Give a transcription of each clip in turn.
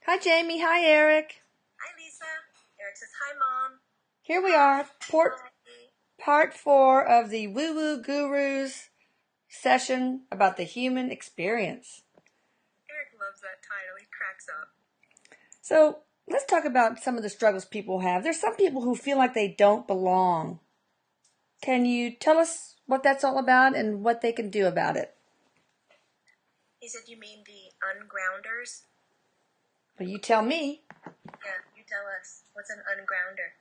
Hi, Jamie. Hi, Eric. Hi, Lisa. Erik says, hi, Mom. Here we are, Hi. part 4 of the Woo Woo Gurus session about the human experience. Erik loves that title. He cracks up. So, let's talk about some of the struggles people have. There's some people who feel like they don't belong. Can you tell us what that's all about and what they can do about it? He said, you mean the ungrounders? Well, you tell me. Yeah, you tell us. What's an ungrounder?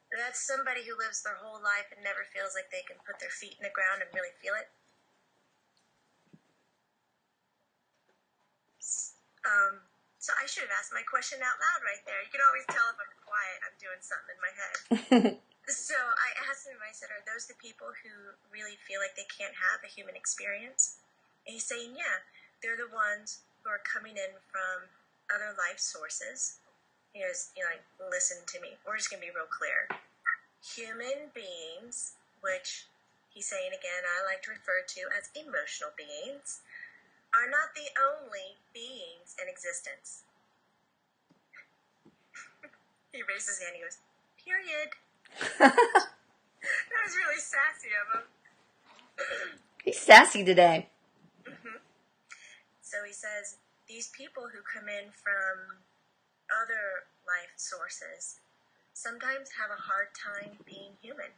That's somebody who lives their whole life and never feels like they can put their feet in the ground and really feel it. So I should have asked my question out loud right there. You can always tell if I'm quiet, I'm doing something in my head. So I asked him, I said, are those the people who really feel like they can't have a human experience? And he's saying, yeah, they're the ones who are coming in from other life sources. He goes, like, listen to me. We're just going to be real clear. Human beings, which he's saying again, I like to refer to as emotional beings, are not the only beings in existence. He raises his hand, he goes, period. That was really sassy of him. He's sassy today. So he says, these people who come in from other life sources sometimes have a hard time being human.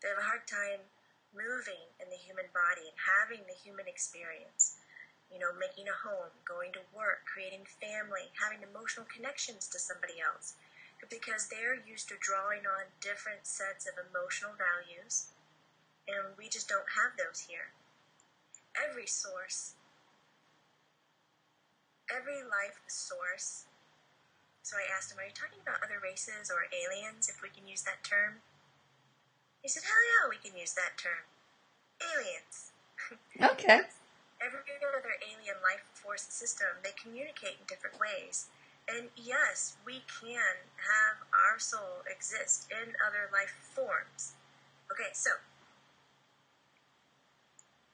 They have a hard time moving in the human body and having the human experience. You know, making a home, going to work, creating family, having emotional connections to somebody else. Because they're used to drawing on different sets of emotional values, and we just don't have those here. Every life source. So I asked him, are you talking about other races or aliens, if we can use that term? He said, hell yeah, we can use that term. Aliens. Okay. Every other alien life force system, they communicate in different ways. And yes, we can have our soul exist in other life forms. Okay, so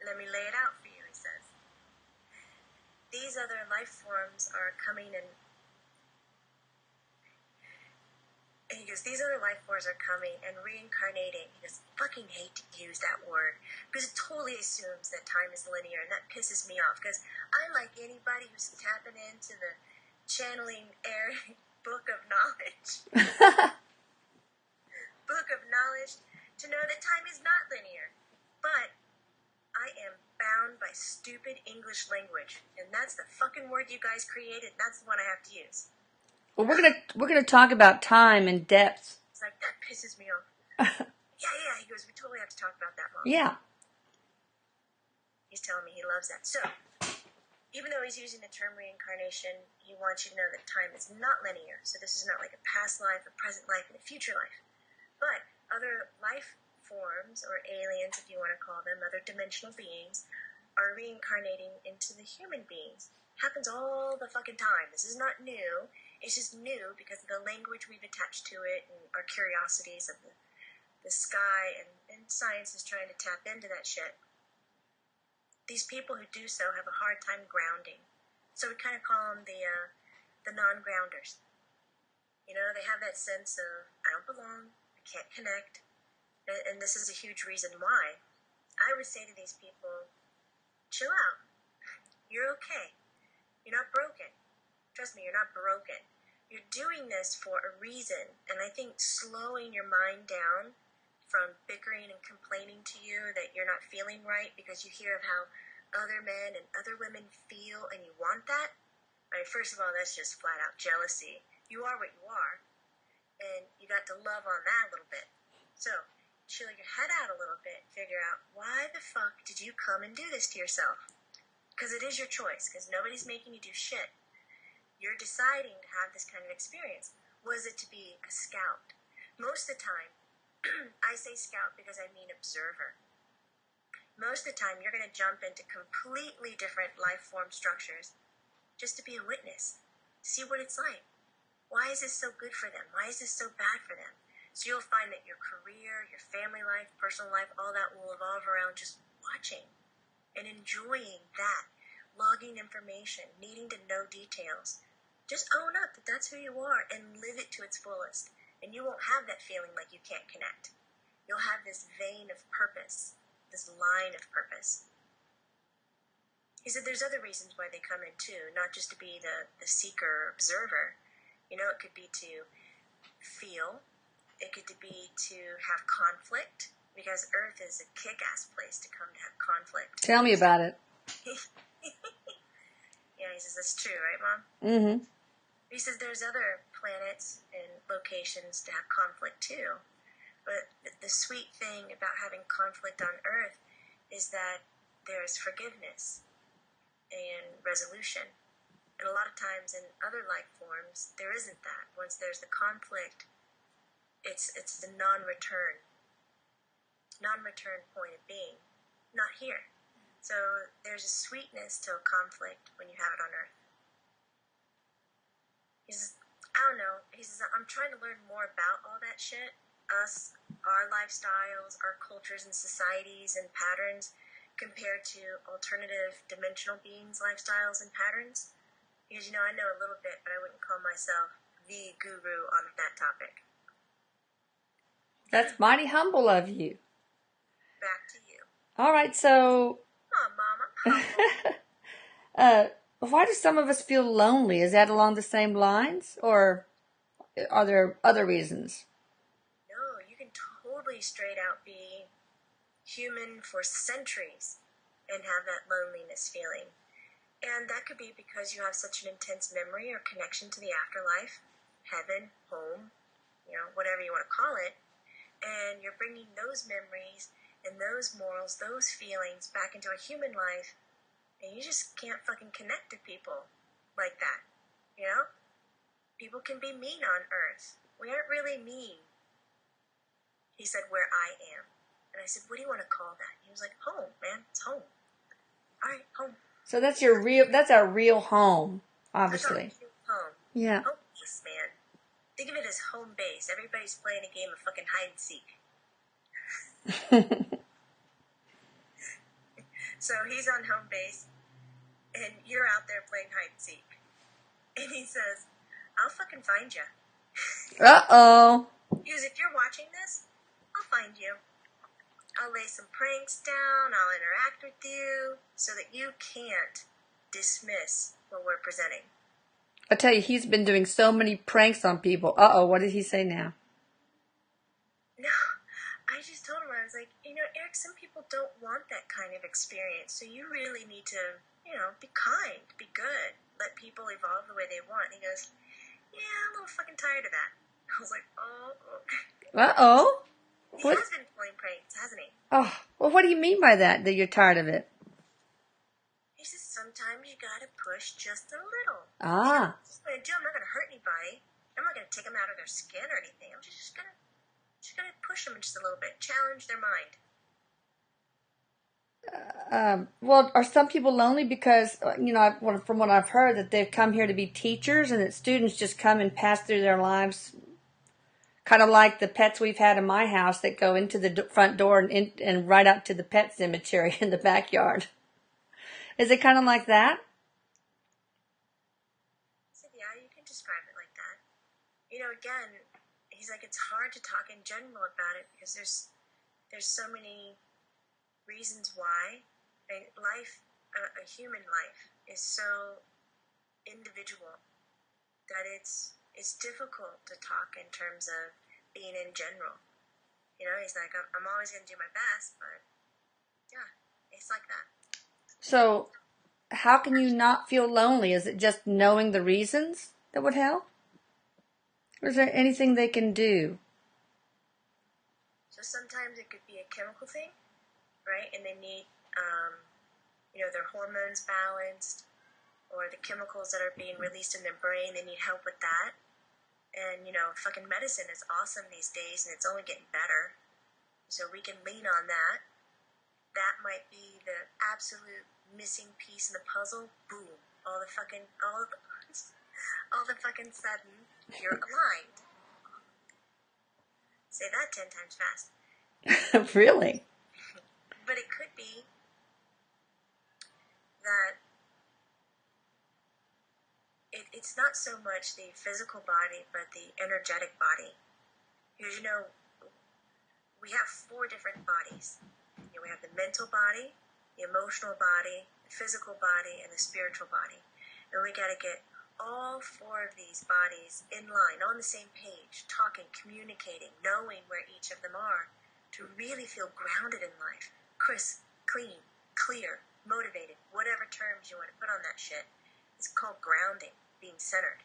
let me lay it out for you, he says. These other life forms are coming in. And he goes, these other life forms are coming and reincarnating. He goes, fucking hate to use that word because it totally assumes that time is linear, and that pisses me off because I like anybody who's tapping into the channeling Erik book of knowledge. Book of knowledge to know that time is not linear. But I am bound by stupid English language, and that's the fucking word you guys created, and that's the one I have to use. Well, we're gonna talk about time and depth. It's like, that pisses me off. Yeah, he goes, we totally have to talk about that, Mom. Yeah. He's telling me he loves that. So, even though he's using the term reincarnation, he wants you to know that time is not linear. So this is not like a past life, a present life, and a future life. But other life forms, or aliens if you want to call them, other dimensional beings, are reincarnating into the human beings. Happens all the fucking time. This is not new. It's just new because of the language we've attached to it and our curiosities of the sky, and science is trying to tap into that shit. These people who do so have a hard time grounding. So we kind of call them the non-grounders. You know, they have that sense of, I don't belong, I can't connect, and this is a huge reason why. I would say to these people, chill out. You're okay. You're not broken. Trust me, you're not broken. You're doing this for a reason, and I think slowing your mind down from bickering and complaining to you that you're not feeling right because you hear of how other men and other women feel and you want that. I mean, first of all, that's just flat out jealousy. You are what you are, and you got to love on that a little bit. So, chill your head out a little bit, figure out why the fuck did you come and do this to yourself? Because it is your choice, because nobody's making you do shit. You're deciding to have this kind of experience. Was it to be a scout? Most of the time, I say scout because I mean observer. Most of the time, you're going to jump into completely different life form structures just to be a witness. See what it's like. Why is this so good for them? Why is this so bad for them? So you'll find that your career, your family life, personal life, all that will evolve around just watching and enjoying that, logging information, needing to know details. Just own up that that's who you are and live it to its fullest. And you won't have that feeling like you can't connect. You'll have this vein of purpose, this line of purpose. He said there's other reasons why they come in too, not just to be the seeker or observer. You know, it could be to feel. It could be to have conflict, because Earth is a kick-ass place to come to have conflict. Tell me about it. Yeah, he says that's true, right, Mom? Mm-hmm. He says there's other planets and locations to have conflict too. But the sweet thing about having conflict on Earth is that there's forgiveness and resolution. And a lot of times in other life forms, there isn't that. Once there's the conflict, it's the non-return point of being. Not here. So there's a sweetness to a conflict when you have it on Earth. He says, I don't know. He says, I'm trying to learn more about all that shit. Us, our lifestyles, our cultures and societies and patterns compared to alternative dimensional beings' lifestyles and patterns. Because, I know a little bit, but I wouldn't call myself the guru on that topic. That's mighty humble of you. Back to you. All right, so... Oh, Mama. Humble. Why do some of us feel lonely? Is that along the same lines? Or are there other reasons? No, you can totally straight out be human for centuries and have that loneliness feeling. And that could be because you have such an intense memory or connection to the afterlife, heaven, home, whatever you want to call it. And you're bringing those memories and those morals, those feelings back into a human life. And you just can't fucking connect to people like that, People can be mean on Earth. We aren't really mean. He said, where I am. And I said, what do you want to call that? He was like, home, man. It's home. All right, home. So that's our real home, obviously. That's our real home. Yeah. Home base, man. Think of it as home base. Everybody's playing a game of fucking hide and seek. So he's on home base, and you're out there playing hide and seek. And he says, I'll fucking find you. Uh-oh. Because if you're watching this, I'll find you. I'll lay some pranks down, I'll interact with you, so that you can't dismiss what we're presenting. I tell you, he's been doing so many pranks on people. Uh-oh, what did he say now? No, I just told him, I was like, Eric, some people don't want that kind of experience, so you really need to, be kind, be good, let people evolve the way they want. And he goes, yeah, I'm a little fucking tired of that. I was like, oh, okay. Uh-oh. He has been pulling pranks, hasn't he? Oh, well, what do you mean by that you're tired of it? He says, sometimes you gotta push just a little. Ah. I'm not gonna hurt anybody. I'm not gonna take them out of their skin or anything. I'm just gonna push them just a little bit, challenge their mind. Well, are some people lonely because, from what I've heard, that they've come here to be teachers and that students just come and pass through their lives, kind of like the pets we've had in my house that go into the front door and right out to the pet cemetery in the backyard. Is it kind of like that? I said, yeah, you can describe it like that. Again, he's like, it's hard to talk in general about it because there's so many reasons why. Life, a human life, is so individual that it's difficult to talk in terms of being in general. He's like, I'm always going to do my best, but yeah, it's like that. So, how can you not feel lonely? Is it just knowing the reasons that would help? Or is there anything they can do? So sometimes it could be a chemical thing, right? And they need, their hormones balanced, or the chemicals that are being released in their brain, they need help with that. And, fucking medicine is awesome these days, and it's only getting better. So we can lean on that. That might be the absolute missing piece in the puzzle. Boom. All the fucking sudden, you're aligned. Say that 10 times fast. Really? But it could be that it's not so much the physical body, but the energetic body. Because, we have 4 different bodies. We have the mental body, the emotional body, the physical body, and the spiritual body. And we got to get all 4 of these bodies in line, on the same page, talking, communicating, knowing where each of them are, to really feel grounded in life. Crisp, clean, clear, motivated, whatever terms you want to put on that shit. It's called grounding, being centered.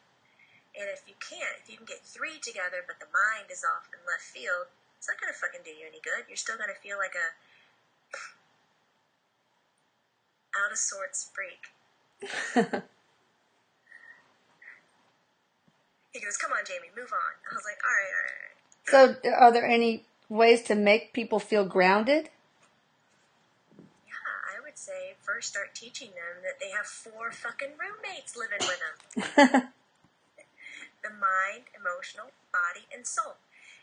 And if you can get 3 together, but the mind is off in left field, it's not going to fucking do you any good. You're still going to feel like a out of sorts freak. He goes, come on, Jamie, move on. I was like, all right. So are there any ways to make people feel grounded? Yeah, I would say first start teaching them that they have 4 fucking roommates living with them. The mind, emotional, body, and soul.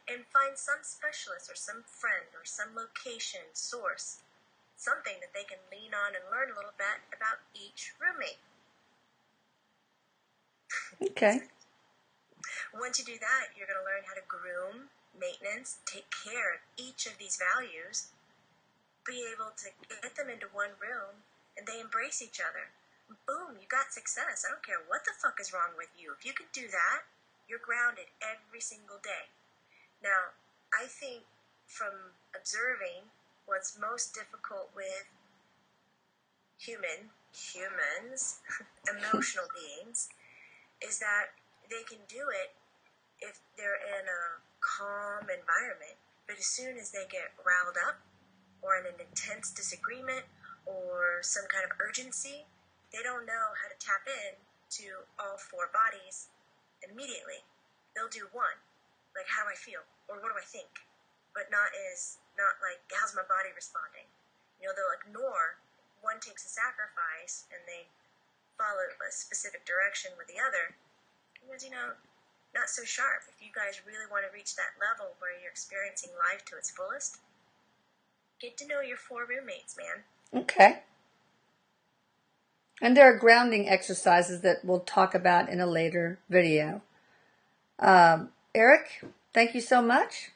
And find some specialist or some friend or some location, source, something that they can lean on and learn a little bit about each roommate. Okay. Once you do that, you're going to learn how to groom, maintenance, take care of each of these values, be able to get them into one room, and they embrace each other. Boom, you got success. I don't care what the fuck is wrong with you. If you can do that, you're grounded every single day. Now, I think from observing, what's most difficult with humans, emotional beings, is that they can do it if they're in a calm environment. But as soon as they get riled up or in an intense disagreement or some kind of urgency, they don't know how to tap in to all 4 bodies immediately. They'll do one, like, how do I feel? Or what do I think? But not like, how's my body responding? They'll ignore. One takes a sacrifice and they follow a specific direction with the other. Because, not so sharp. If you guys really want to reach that level where you're experiencing life to its fullest, get to know your 4 roommates, man. Okay. And there are grounding exercises that we'll talk about in a later video. Erik, thank you so much.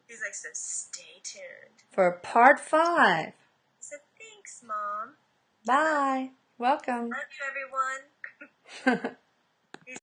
He's like, so stay tuned. For part 5. So thanks, Mom. Bye. Welcome. Love you, everyone.